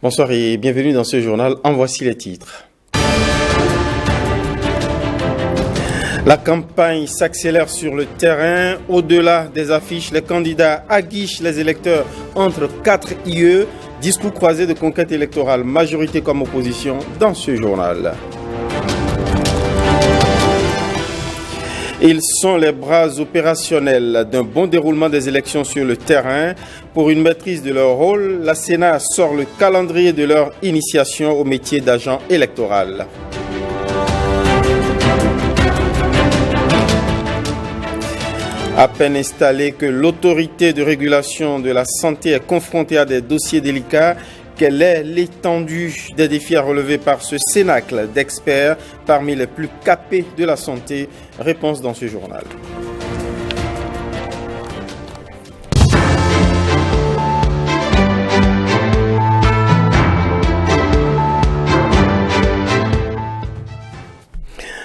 Bonsoir et bienvenue dans ce journal. En voici les titres. La campagne s'accélère sur le terrain. Au-delà des affiches, les candidats aguichent les électeurs entre 4 IE. Discours croisé de conquête électorale, majorité comme opposition dans ce journal. Ils sont les bras opérationnels d'un bon déroulement des élections sur le terrain. Pour une maîtrise de leur rôle, la Sénat sort le calendrier de leur initiation au métier d'agent électoral. À peine installée que l'autorité de régulation de la santé est confrontée à des dossiers délicats, quelle est l'étendue des défis à relever par ce cénacle d'experts parmi les plus capés de la santé? Réponse dans ce journal.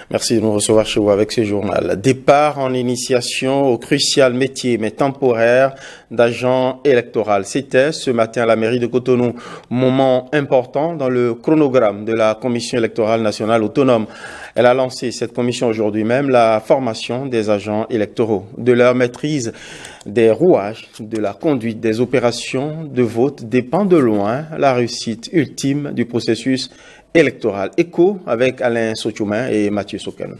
Merci de nous recevoir chez vous avec ce journal. Départ en initiation au crucial métier, mais temporaire, d'agent électoral. C'était ce matin à la mairie de Cotonou. Moment important dans le chronogramme de la Commission électorale nationale autonome. Elle a lancé, cette commission aujourd'hui même, la formation des agents électoraux, de leur maîtrise des rouages, de la conduite des opérations de vote dépend de loin la réussite ultime du processus électoral. Écho avec Alain Sochoumain et Mathieu Soken.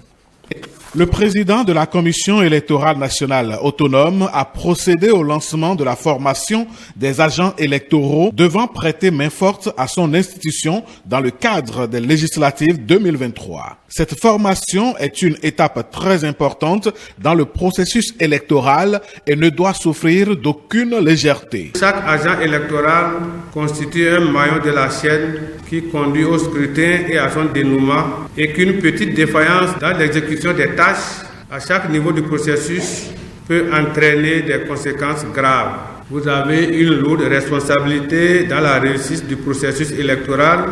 Le président de la Commission électorale nationale autonome a procédé au lancement de la formation des agents électoraux devant prêter main forte à son institution dans le cadre des législatives 2023. Cette formation est une étape très importante dans le processus électoral et ne doit souffrir d'aucune légèreté. Chaque agent électoral constitue un maillon de la chaîne qui conduit au scrutin et à son dénouement, et qu'une petite défaillance dans l'exécution des tâches à chaque niveau du processus peut entraîner des conséquences graves. Vous avez une lourde responsabilité dans la réussite du processus électoral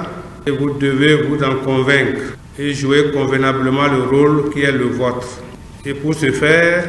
et vous devez vous en convaincre et jouer convenablement le rôle qui est le vôtre. Et pour ce faire,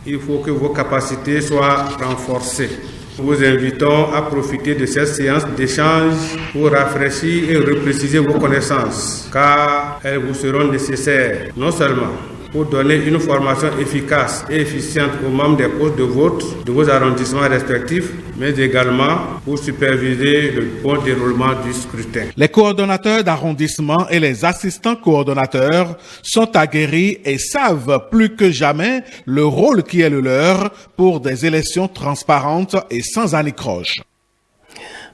il faut que vos capacités soient renforcées. Nous vous invitons à profiter de cette séance d'échange pour rafraîchir et repréciser vos connaissances, car elles vous seront nécessaires, non seulement pour donner une formation efficace et efficiente aux membres des postes de vote de vos arrondissements respectifs, mais également pour superviser le bon déroulement du scrutin. Les coordonnateurs d'arrondissement et les assistants coordonnateurs sont aguerris et savent plus que jamais le rôle qui est le leur pour des élections transparentes et sans anicroche.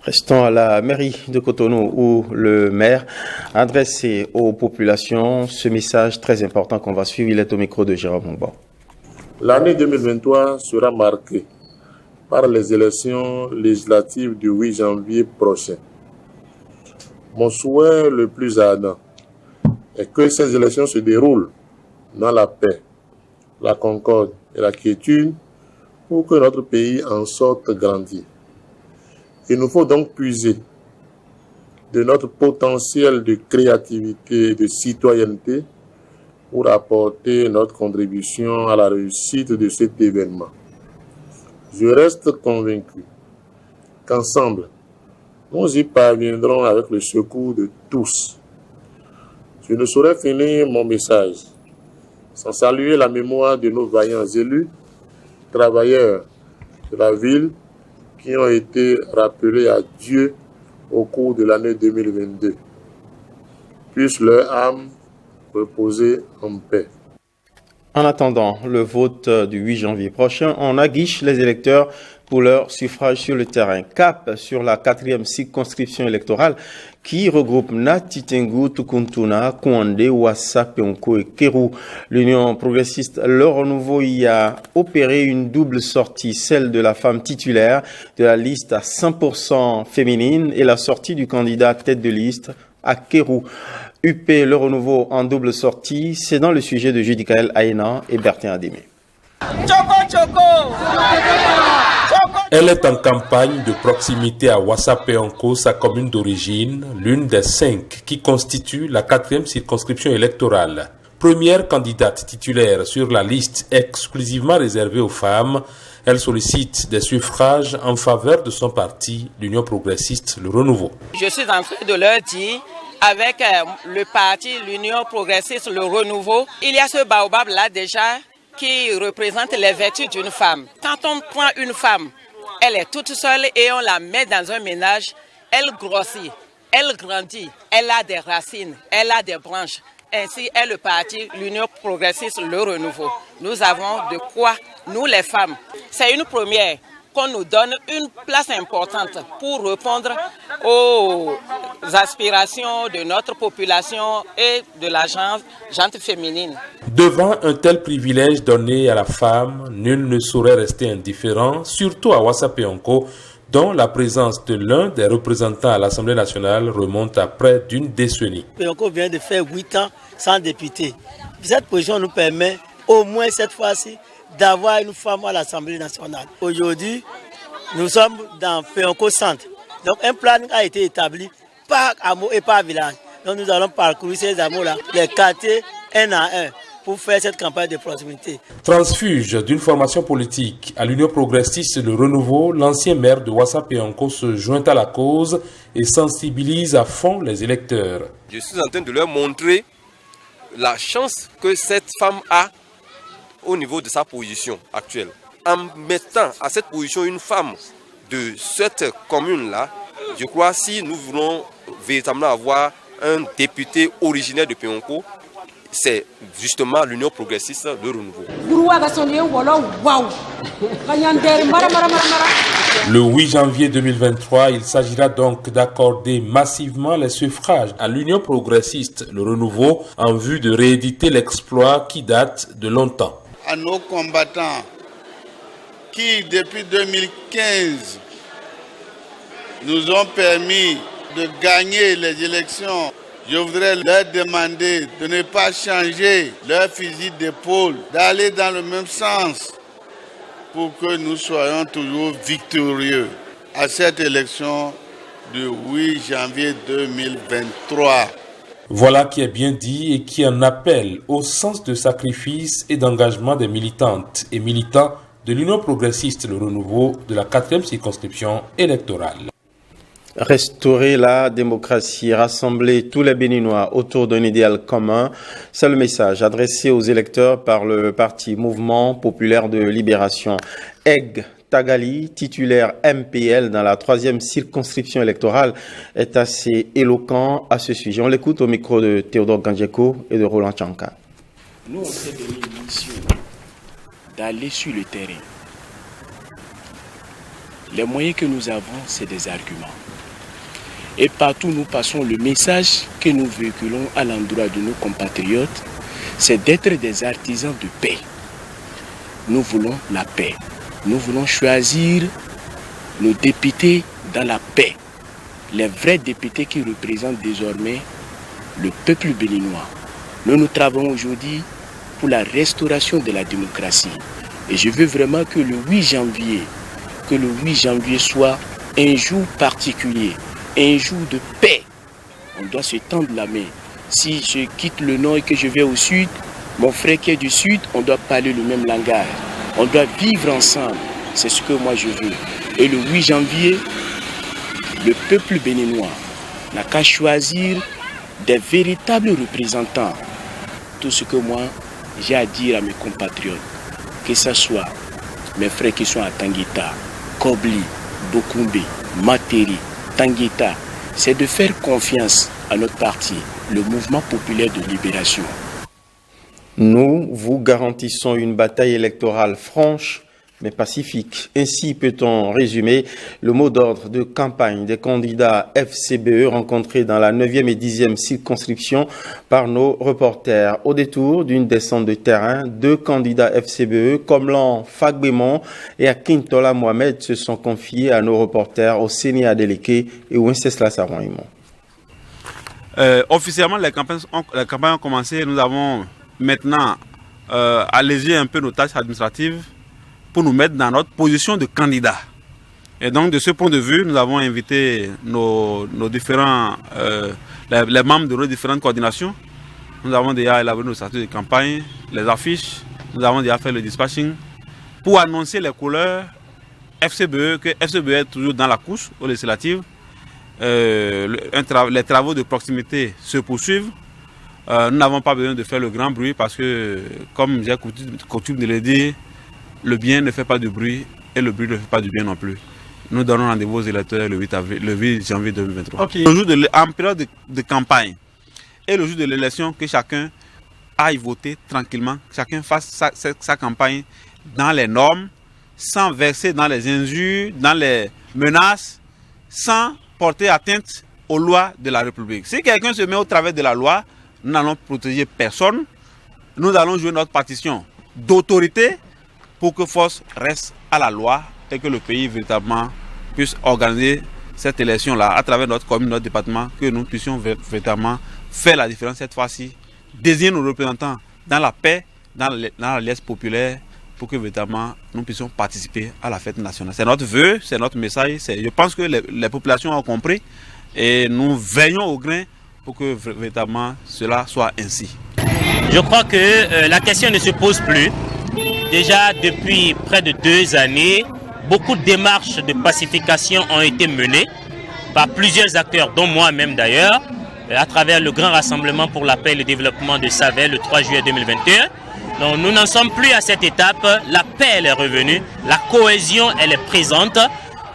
Restons à la mairie de Cotonou où le maire a adressé aux populations ce message très important qu'on va suivre. Il est au micro de Jérôme Mouba. L'année 2023 sera marquée par les élections législatives du 8 janvier prochain. Mon souhait le plus ardent est que ces élections se déroulent dans la paix, la concorde et la quiétude pour que notre pays en sorte grandi. Il nous faut donc puiser de notre potentiel de créativité et de citoyenneté pour apporter notre contribution à la réussite de cet événement. Je reste convaincu qu'ensemble, nous y parviendrons avec le secours de tous. Je ne saurais finir mon message sans saluer la mémoire de nos vaillants élus, travailleurs de la ville, qui ont été rappelés à Dieu au cours de l'année 2022. Puisse leur âme reposer en paix. En attendant le vote du 8 janvier prochain, on aguiche les électeurs pour leur suffrage sur le terrain. Cap sur la 4e circonscription électorale qui regroupe Natitengu, Tukuntuna, Kouandé, Ouassa, Peonko et Kérou. L'Union progressiste Le Renouveau y a opéré une double sortie, celle de la femme titulaire de la liste à 100% féminine et la sortie du candidat tête de liste à Kérou. UP Le Renouveau en double sortie, c'est dans le sujet de Judicaël Aïna et Bertin Adémé. Elle est en campagne de proximité à Ouassa-Peonko, sa commune d'origine, l'une des 5 qui constitue la 4e circonscription électorale. Première candidate titulaire sur la liste exclusivement réservée aux femmes, elle sollicite des suffrages en faveur de son parti, l'Union progressiste, le Renouveau. Je suis en train de leur dire, avec le parti, l'Union progressiste, le Renouveau, il y a ce baobab-là déjà qui représente les vertus d'une femme. Quand on prend une femme, elle est toute seule et on la met dans un ménage, elle grossit, elle grandit, elle a des racines, elle a des branches. Ainsi est le parti, l'Union progressiste, le Renouveau. Nous avons de quoi, nous les femmes. C'est une première qu'on nous donne une place importante pour répondre aux aspirations de notre population et de la gente féminine. Devant un tel privilège donné à la femme, nul ne saurait rester indifférent, surtout à Ouassa-Peonko, dont la présence de l'un des représentants à l'Assemblée nationale remonte à près d'une décennie. Peonko vient de faire 8 ans sans député. Cette position nous permet, au moins cette fois-ci, d'avoir une femme à l'Assemblée nationale. Aujourd'hui, nous sommes dans Peonko Centre. Donc un plan a été établi par hameau et par village. Donc nous allons parcourir ces hameaux-là, les quartiers un à un, pour faire cette campagne de proximité. Transfuge d'une formation politique à l'Union progressiste Le Renouveau, l'ancien maire de Ouassa-Peonko se joint à la cause et sensibilise à fond les électeurs. Je suis en train de leur montrer la chance que cette femme a au niveau de sa position actuelle. En mettant à cette position une femme de cette commune-là, je crois que si nous voulons véritablement avoir un député originaire de Peonko, c'est justement l'Union progressiste de Renouveau. Le 8 janvier 2023, il s'agira donc d'accorder massivement les suffrages à l'Union progressiste, le Renouveau, en vue de rééditer l'exploit qui date de longtemps. À nos combattants qui, depuis 2015, nous ont permis de gagner les élections, je voudrais leur demander de ne pas changer leur fusil d'épaule, d'aller dans le même sens pour que nous soyons toujours victorieux à cette élection du 8 janvier 2023. Voilà qui est bien dit et qui en appelle au sens de sacrifice et d'engagement des militantes et militants de l'Union progressiste Le Renouveau de la 4e circonscription électorale. Restaurer la démocratie, rassembler tous les Béninois autour d'un idéal commun, c'est le message adressé aux électeurs par le parti Mouvement Populaire de Libération. Egg Tagali, titulaire MPL dans la 3e circonscription électorale, est assez éloquent à ce sujet. On l'écoute au micro de Théodore Gandjeko et de Roland Tchanka. Nous, on s'est donné une mission d'aller sur le terrain. Les moyens que nous avons, c'est des arguments. Et partout nous passons, le message que nous véhiculons à l'endroit de nos compatriotes, c'est d'être des artisans de paix. Nous voulons la paix. Nous voulons choisir nos députés dans la paix. Les vrais députés qui représentent désormais le peuple béninois. Nous travaillons aujourd'hui pour la restauration de la démocratie. Et je veux vraiment que le 8 janvier soit un jour particulier. Un jour de paix. On doit se tendre la main. Si je quitte le nord et que je vais au sud, mon frère qui est du sud, on doit parler le même langage. On doit vivre ensemble. C'est ce que moi je veux. Et le 8 janvier, le peuple béninois n'a qu'à choisir des véritables représentants. Tout ce que moi j'ai à dire à mes compatriotes, que ce soit mes frères qui sont à Tanguita, Kobli, Bokoumbe, Materi, Tanguita, c'est de faire confiance à notre parti, le Mouvement Populaire de Libération. Nous vous garantissons une bataille électorale franche mais pacifique. Ainsi peut-on résumer le mot d'ordre de campagne des candidats FCBE rencontrés dans la 9e et 10e circonscription par nos reporters. Au détour d'une descente de terrain, 2 candidats FCBE, Komlan Fagbemon et Akintola Mohamed, se sont confiés à nos reporters au Séné Adeleke et Wenceslas Saron-Imon. Officiellement, les campagnes ont commencé. Nous avons maintenant allégé un peu nos tâches administratives pour nous mettre dans notre position de candidat. Et donc, de ce point de vue, nous avons invité nos différents, les membres de nos différentes coordinations Nous avons déjà élaboré nos statuts de campagne, les affiches, nous avons déjà fait le dispatching pour annoncer les couleurs FCBE, que FCBE est toujours dans la course aux législatives. Les travaux de proximité se poursuivent. Nous n'avons pas besoin de faire le grand bruit parce que, comme j'ai coutume de le dire, le bien ne fait pas de bruit et le bruit ne fait pas du bien non plus. Nous donnons rendez-vous aux électeurs le 8 janvier 2023. Okay. Le jour en période de campagne et le jour de l'élection, que chacun aille voter tranquillement, chacun fasse sa campagne dans les normes, sans verser dans les injures, dans les menaces, sans porter atteinte aux lois de la République. Si quelqu'un se met au travers de la loi, nous n'allons protéger personne. Nous allons jouer notre partition d'autorité pour que force reste à la loi et que le pays véritablement puisse organiser cette élection-là à travers notre commune, notre département, que nous puissions véritablement faire la différence cette fois-ci, désigner nos représentants dans la paix, dans l'alliance populaire, pour que véritablement nous puissions participer à la fête nationale. C'est notre vœu, c'est notre message. Je pense que les populations ont compris et nous veillons au grain pour que véritablement cela soit ainsi. Je crois que la question ne se pose plus. Déjà depuis près de 2 années, beaucoup de démarches de pacification ont été menées par plusieurs acteurs, dont moi-même d'ailleurs, à travers le grand rassemblement pour la paix et le développement de Savet le 3 juillet 2021. Donc nous n'en sommes plus à cette étape, la paix elle est revenue, la cohésion elle est présente,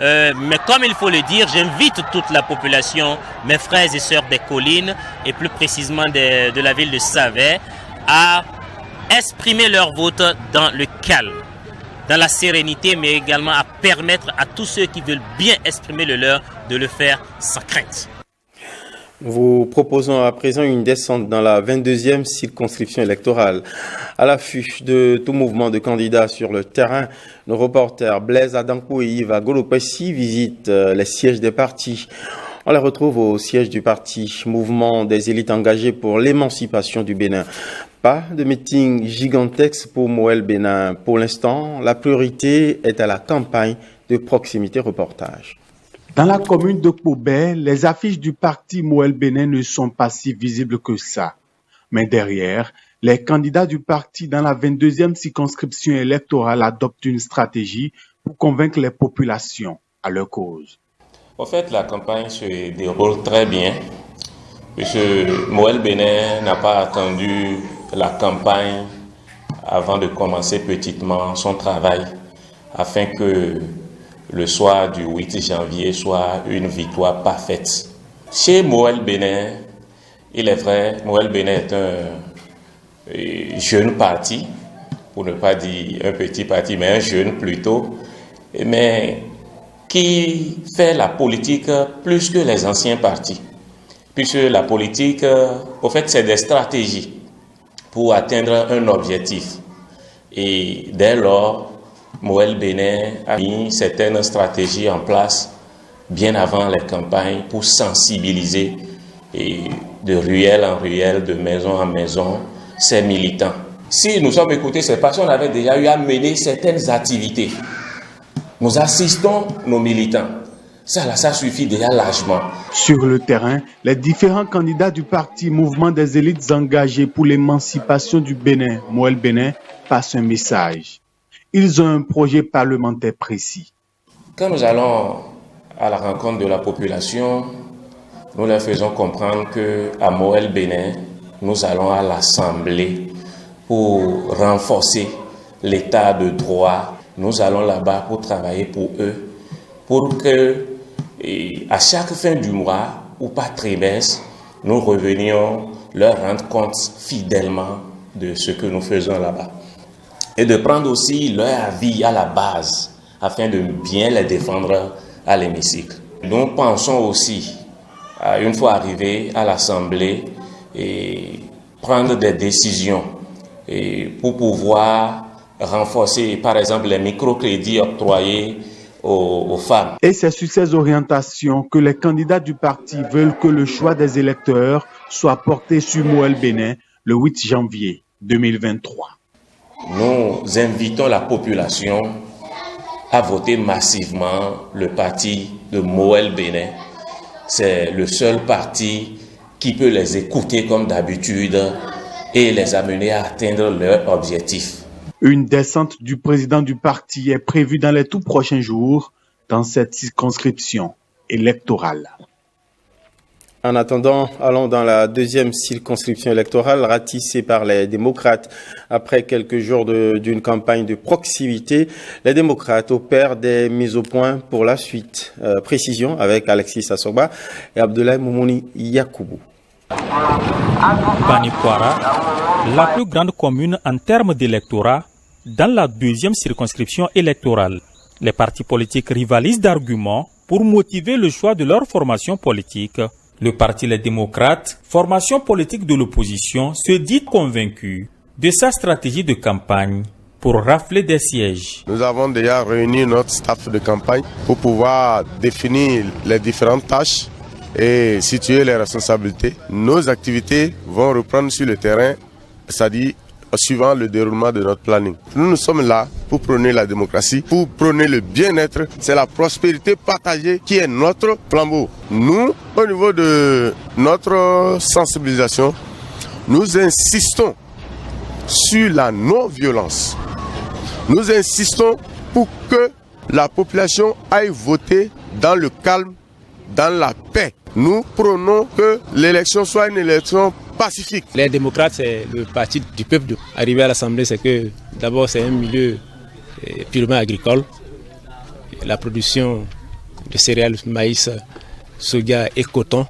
mais comme il faut le dire, j'invite toute la population, mes frères et sœurs des collines et plus précisément de la ville de Savet, à exprimer leur vote dans le calme, dans la sérénité, mais également à permettre à tous ceux qui veulent bien exprimer le leur de le faire sans crainte. Nous proposons à présent une descente dans la 22e circonscription électorale. À l'affût de tout mouvement de candidats sur le terrain, nos reporters Blaise Adankou et Yves Golopessi visitent les sièges des partis. On les retrouve au siège du parti Mouvement des élites engagées pour l'émancipation du Bénin. Pas de meeting gigantesque pour Moël Bénin. Pour l'instant, la priorité est à la campagne de proximité reportage. Dans la commune de Kobé, les affiches du parti Moël Bénin ne sont pas si visibles que ça. Mais derrière, les candidats du parti dans la 22e circonscription électorale adoptent une stratégie pour convaincre les populations à leur cause. En fait, la campagne se déroule très bien, puisque Moël Bénin n'a pas attendu la campagne avant de commencer petitement son travail, afin que le soir du 8 janvier soit une victoire parfaite. Chez Moël Bénin, il est vrai, Moël Bénin est un jeune parti, pour ne pas dire un petit parti, mais un jeune plutôt, mais qui fait la politique plus que les anciens partis. Puisque la politique, au fait, c'est des stratégies pour atteindre un objectif. Et dès lors, Moël Bénin a mis certaines stratégies en place bien avant les campagnes pour sensibiliser et de ruelle en ruelle, de maison en maison, ses militants. Si nous sommes écoutés, c'est parce qu'on avait déjà eu à mener certaines activités. Nous assistons nos militants. Ça suffit déjà largement. Sur le terrain, les différents candidats du parti Mouvement des élites engagées pour l'émancipation du Bénin, Moël Bénin, passent un message. Ils ont un projet parlementaire précis. Quand nous allons à la rencontre de la population, nous leur faisons comprendre qu'à Moël Bénin, nous allons à l'Assemblée pour renforcer l'état de droit. Nous allons là-bas pour travailler pour eux, pour que à chaque fin du mois ou par trimestre, nous revenions leur rendre compte fidèlement de ce que nous faisons là-bas. Et de prendre aussi leur avis à la base, afin de bien les défendre à l'hémicycle. Nous pensons aussi, une fois arrivés à l'Assemblée, et prendre des décisions pour pouvoir renforcer, par exemple, les microcrédits octroyés aux femmes. Et c'est sur ces orientations que les candidats du parti veulent que le choix des électeurs soit porté sur Moël Bénin le 8 janvier 2023. Nous invitons la population à voter massivement le parti de Moël Bénin. C'est le seul parti qui peut les écouter comme d'habitude et les amener à atteindre leurs objectifs. Une descente du président du parti est prévue dans les tout prochains jours dans cette circonscription électorale. En attendant, allons dans la deuxième circonscription électorale ratissée par les démocrates. Après quelques jours d'une campagne de proximité, les démocrates opèrent des mises au point pour la suite. Précision avec Alexis Assoba et Abdoulaye Moumouni Yakoubou. Banikwara, la plus grande commune en termes d'électorat dans la deuxième circonscription électorale. Les partis politiques rivalisent d'arguments pour motiver le choix de leur formation politique. Le parti Les Démocrates, formation politique de l'opposition, se dit convaincu de sa stratégie de campagne pour rafler des sièges. Nous avons déjà réuni notre staff de campagne pour pouvoir définir les différentes tâches et situer les responsabilités. Nos activités vont reprendre sur le terrain, c'est-à-dire suivant le déroulement de notre planning. Nous sommes là pour prôner la démocratie, pour prôner le bien-être. C'est la prospérité partagée qui est notre flambeau. Nous, au niveau de notre sensibilisation, nous insistons sur la non-violence. Nous insistons pour que la population aille voter dans le calme, dans la paix. Nous prônons que l'élection soit une élection pacifique. Les démocrates, c'est le parti du peuple. Arriver à l'Assemblée, c'est que d'abord c'est un milieu purement agricole. La production de céréales, maïs, soja et coton.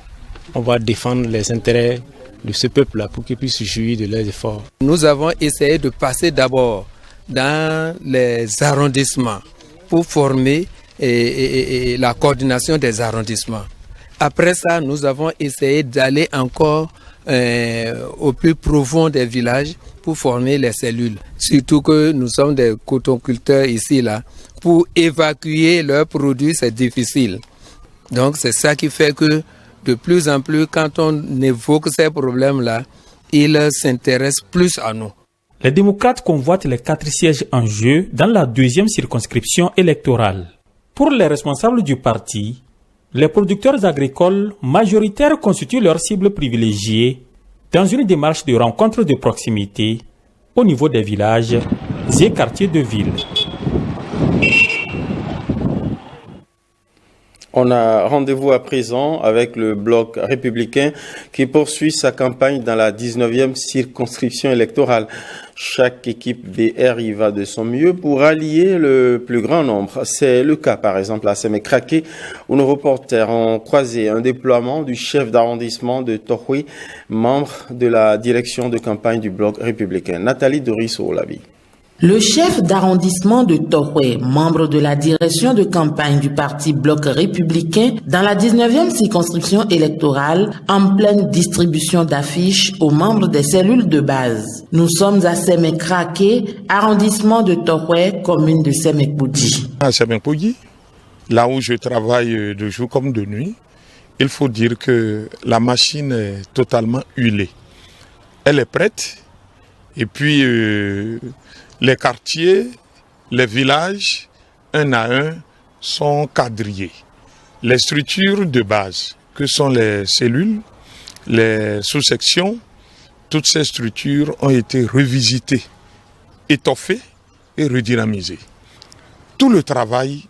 On va défendre les intérêts de ce peuple-là pour qu'ils puissent jouir de leurs efforts. Nous avons essayé de passer d'abord dans les arrondissements pour former la coordination des arrondissements. Après ça, nous avons essayé d'aller encore au plus profond des villages pour former les cellules. Surtout que nous sommes des cotonculteurs ici, là. Pour évacuer leurs produits, c'est difficile. Donc c'est ça qui fait que de plus en plus, quand on évoque ces problèmes-là, ils s'intéressent plus à nous. Les démocrates convoitent les 4 sièges en jeu dans la deuxième circonscription électorale. Pour les responsables du parti, les producteurs agricoles majoritaires constituent leur cible privilégiée dans une démarche de rencontre de proximité au niveau des villages et quartiers de ville. On a rendez-vous à présent avec le Bloc républicain qui poursuit sa campagne dans la 19e circonscription électorale. Chaque équipe BR y va de son mieux pour allier le plus grand nombre. C'est le cas, par exemple, à Sémécraké, où nos reporters ont croisé un déploiement du chef d'arrondissement de Tohoué, membre de la direction de campagne du Bloc républicain. Nathalie Doris-Olabi. Le chef d'arrondissement de Tohoué, membre de la direction de campagne du parti Bloc républicain, dans la 19e circonscription électorale, en pleine distribution d'affiches aux membres des cellules de base. Nous sommes à Sémécraké, arrondissement de Tohoué, commune de Sémékboudji. À Sémékboudji, là où je travaille de jour comme de nuit, il faut dire que la machine est totalement huilée. Elle est prête, et puis les quartiers, les villages, un à un, sont quadrillés. Les structures de base, que sont les cellules, les sous-sections, toutes ces structures ont été revisitées, étoffées et redynamisées. Tout le travail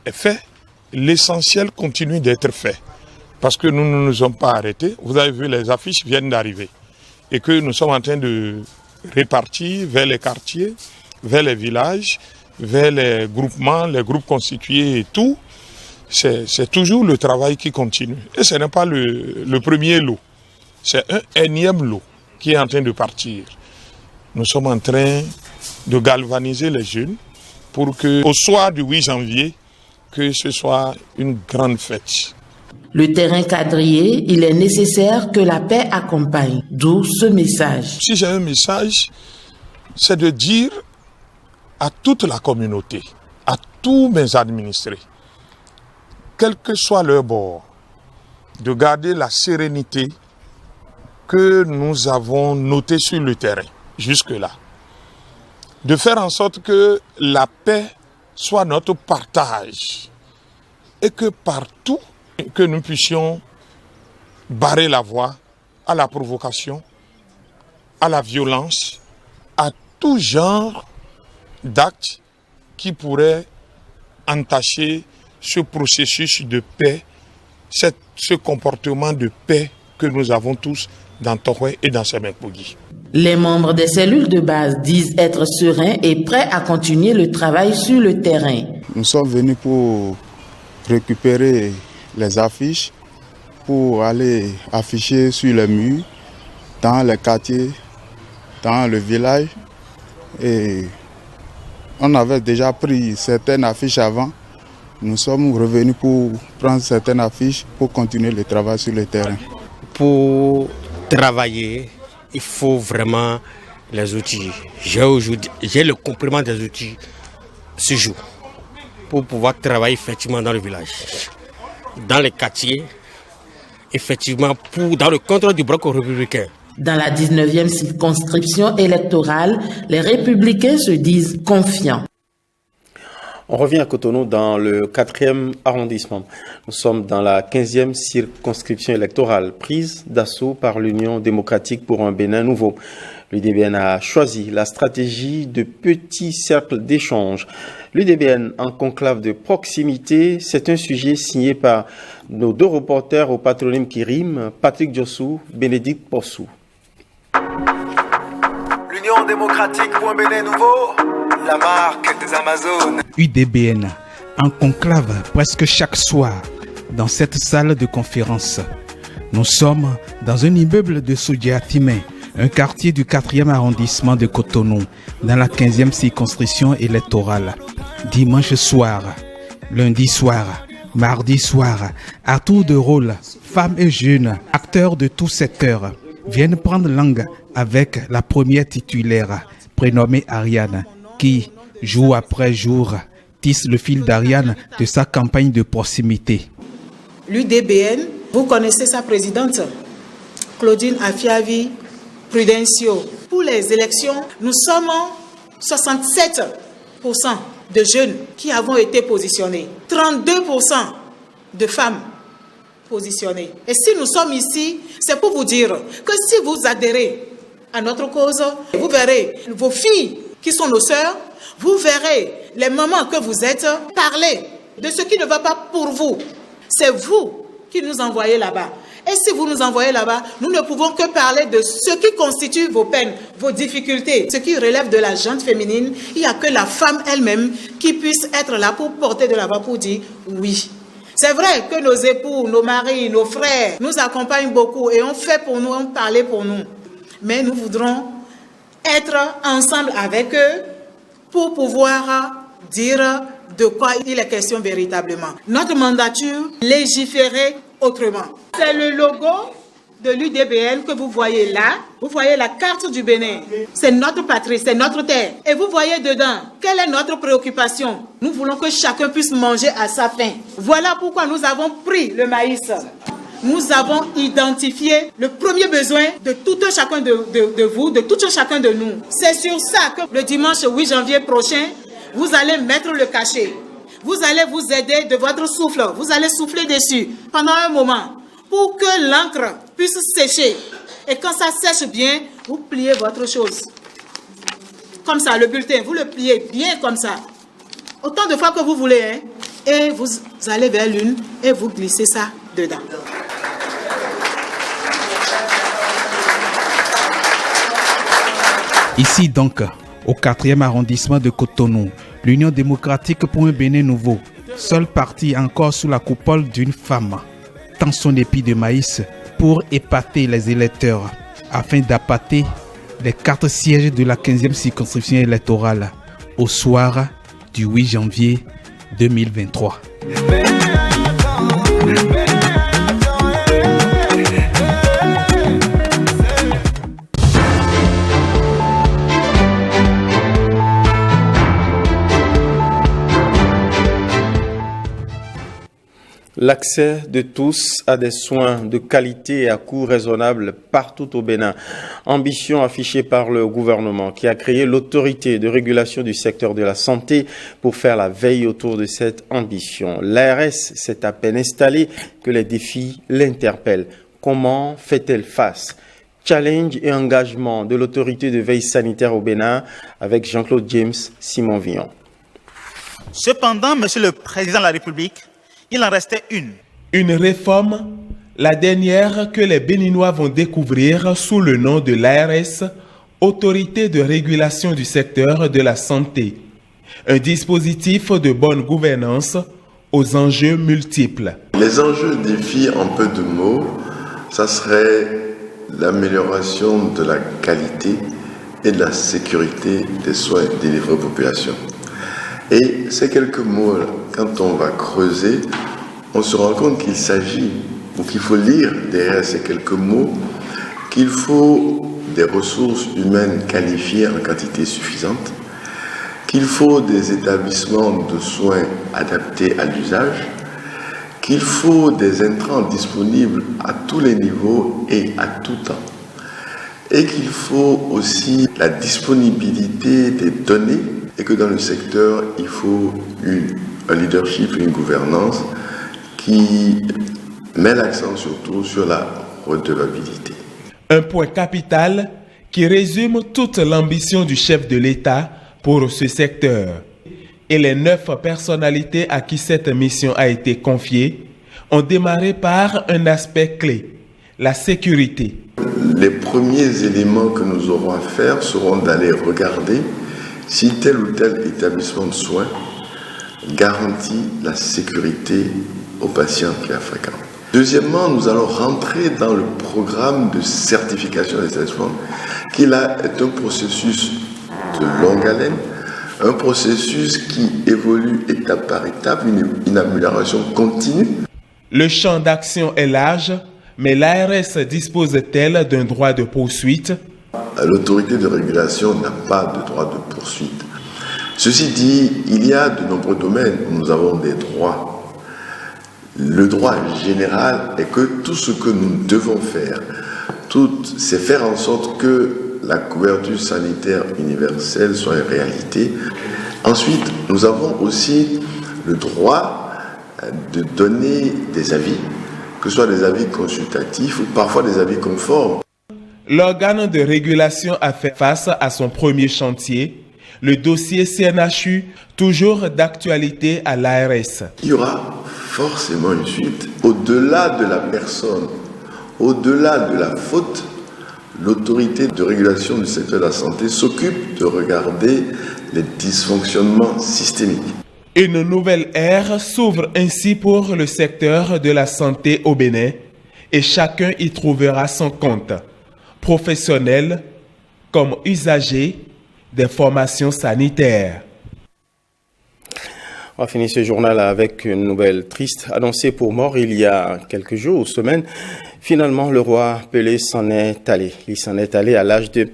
est fait, l'essentiel continue d'être fait, parce que nous ne nous sommes pas arrêtés. Vous avez vu, les affiches viennent d'arriver, et que nous sommes en train de répartis vers les quartiers, vers les villages, vers les groupements, les groupes constitués et tout. C'est toujours le travail qui continue. Et ce n'est pas le premier lot. C'est un énième lot qui est en train de partir. Nous sommes en train de galvaniser les jeunes pour qu'au soir du 8 janvier, que ce soit une grande fête. Le terrain quadrillé, il est nécessaire que la paix accompagne, d'où ce message. Si j'ai un message, c'est de dire à toute la communauté, à tous mes administrés, quel que soit leur bord, de garder la sérénité que nous avons notée sur le terrain jusque-là. De faire en sorte que la paix soit notre partage et que partout, que nous puissions barrer la voie à la provocation, à la violence, à tout genre d'actes qui pourraient entacher ce processus de paix, ce comportement de paix que nous avons tous dans Tokwé et dans Semenkougui. Les membres des cellules de base disent être sereins et prêts à continuer le travail sur le terrain. Nous sommes venus pour récupérer les affiches, pour aller afficher sur les murs, dans les quartiers, dans le village. Et on avait déjà pris certaines affiches avant. Nous sommes revenus pour prendre certaines affiches pour continuer le travail sur le terrain. Pour travailler, il faut vraiment les outils. J'ai le complément des outils ce jour pour pouvoir travailler effectivement dans le village, dans les quartiers, effectivement dans le contrôle du bloc républicain. Dans la 19e circonscription électorale, les républicains se disent confiants. On revient à Cotonou dans le 4e arrondissement. Nous sommes dans la 15e circonscription électorale, prise d'assaut par l'Union démocratique pour un Bénin nouveau. L'UDBN a choisi la stratégie de petits cercles d'échange. L'UDBN en conclave de proximité, c'est un sujet signé par nos deux reporters au patronyme qui rime, Patrick Diossou, Bénédicte Possou. L'Union démocratique pour un Bénin nouveau, la marque des Amazones. UDBN en conclave presque chaque soir dans cette salle de conférence. Nous sommes dans un immeuble de Soudiatimé, un quartier du 4e arrondissement de Cotonou, dans la 15e circonscription électorale. Dimanche soir, lundi soir, mardi soir, à tour de rôle, femmes et jeunes, acteurs de tout secteur, viennent prendre langue avec la première titulaire, prénommée Ariane, qui, jour après jour, tisse le fil d'Ariane de sa campagne de proximité. L'UDBN, vous connaissez sa présidente, Claudine Afiavi Prudencio. Pour les élections, nous sommes 67% de jeunes qui avons été positionnés, 32% de femmes positionnées. Et si nous sommes ici, c'est pour vous dire que si vous adhérez à notre cause, vous verrez vos filles qui sont nos sœurs, vous verrez les mamans que vous êtes parler de ce qui ne va pas pour vous. C'est vous qui nous envoyez là-bas. Et si vous nous envoyez là-bas, nous ne pouvons que parler de ce qui constitue vos peines, vos difficultés. Ce qui relève de la gente féminine, il n'y a que la femme elle-même qui puisse être là pour porter de la voix, pour dire oui. C'est vrai que nos époux, nos maris, nos frères nous accompagnent beaucoup et on fait pour nous, on parle pour nous. Mais nous voudrons être ensemble avec eux pour pouvoir dire de quoi il est question véritablement. Notre mandature, légiférer autrement. C'est le logo de l'UDBN que vous voyez là. Vous voyez la carte du Bénin. C'est notre patrie, c'est notre terre. Et vous voyez dedans, quelle est notre préoccupation? Nous voulons que chacun puisse manger à sa faim. Voilà pourquoi nous avons pris le maïs. Nous avons identifié le premier besoin de tout un chacun de vous, de tout un chacun de nous. C'est sur ça que le dimanche 8 janvier prochain, vous allez mettre le cachet. Vous allez vous aider de votre souffle. Vous allez souffler dessus pendant un moment pour que l'encre puisse sécher. Et quand ça sèche bien, vous pliez votre chose. Comme ça, le bulletin, vous le pliez bien comme ça. Autant de fois que vous voulez. Hein, et vous allez vers l'une et vous glissez ça dedans. Ici donc, au 4e arrondissement de Cotonou, l'Union démocratique pour un Bénin nouveau, seul parti encore sous la coupole d'une femme, tend son épi de maïs pour épater les électeurs, afin d'appâter les 4 sièges de la 15e circonscription électorale au soir du 8 janvier 2023. L'accès de tous à des soins de qualité et à coût raisonnable partout au Bénin. Ambition affichée par le gouvernement qui a créé l'autorité de régulation du secteur de la santé pour faire la veille autour de cette ambition. L'ARS s'est à peine installée que les défis l'interpellent. Comment fait-elle face? challenge et engagement de l'autorité de veille sanitaire au Bénin avec Jean-Claude James Simon-Villon. Cependant, Monsieur le Président de la République, il en restait une. Une réforme, la dernière que les Béninois vont découvrir sous le nom de l'ARS, Autorité de régulation du secteur de la santé. Un dispositif de bonne gouvernance aux enjeux multiples. Les enjeux défient en peu de mots, ça serait l'amélioration de la qualité et de la sécurité des soins délivrés aux populations. Et ces quelques mots, quand on va creuser, on se rend compte qu'il s'agit, ou qu'il faut lire derrière ces quelques mots, qu'il faut des ressources humaines qualifiées en quantité suffisante, qu'il faut des établissements de soins adaptés à l'usage, qu'il faut des intrants disponibles à tous les niveaux et à tout temps, et qu'il faut aussi la disponibilité des données, et que dans le secteur, il faut un leadership et une gouvernance qui met l'accent surtout sur la redevabilité. Un point capital qui résume toute l'ambition du chef de l'État pour ce secteur. Et les 9 personnalités à qui cette mission a été confiée ont démarré par un aspect clé, la sécurité. Les premiers éléments que nous aurons à faire seront d'aller regarder si tel ou tel établissement de soins garantit la sécurité aux patients qui la fréquentent. Deuxièmement, nous allons rentrer dans le programme de certification des établissements, qui là est un processus de longue haleine, un processus qui évolue étape par étape, une amélioration continue. Le champ d'action est large, mais l'ARS dispose-t-elle d'un droit de poursuite? L'autorité de régulation n'a pas de droit de poursuite. Ceci dit, il y a de nombreux domaines où nous avons des droits. Le droit général est que tout ce que nous devons faire, c'est faire en sorte que la couverture sanitaire universelle soit une réalité. Ensuite, nous avons aussi le droit de donner des avis, que ce soit des avis consultatifs ou parfois des avis conformes. L'organe de régulation a fait face à son premier chantier, le dossier CNHU, toujours d'actualité à l'ARS. Il y aura forcément une suite. Au-delà de la personne, au-delà de la faute, l'autorité de régulation du secteur de la santé s'occupe de regarder les dysfonctionnements systémiques. Une nouvelle ère s'ouvre ainsi pour le secteur de la santé au Bénin et chacun y trouvera son compte, professionnel comme usager des formations sanitaires. On va finir ce journal avec une nouvelle triste annoncée pour mort il y a quelques jours ou semaines. Finalement, le roi Pelé s'en est allé. Il s'en est allé à l'âge de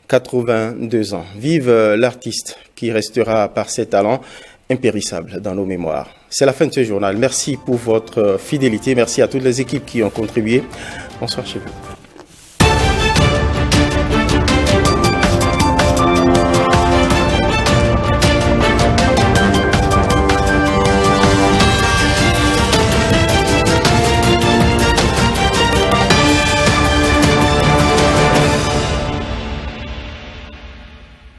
82 ans. Vive l'artiste qui restera par ses talents impérissables dans nos mémoires. C'est la fin de ce journal. Merci pour votre fidélité. Merci à toutes les équipes qui ont contribué. Bonsoir chez vous.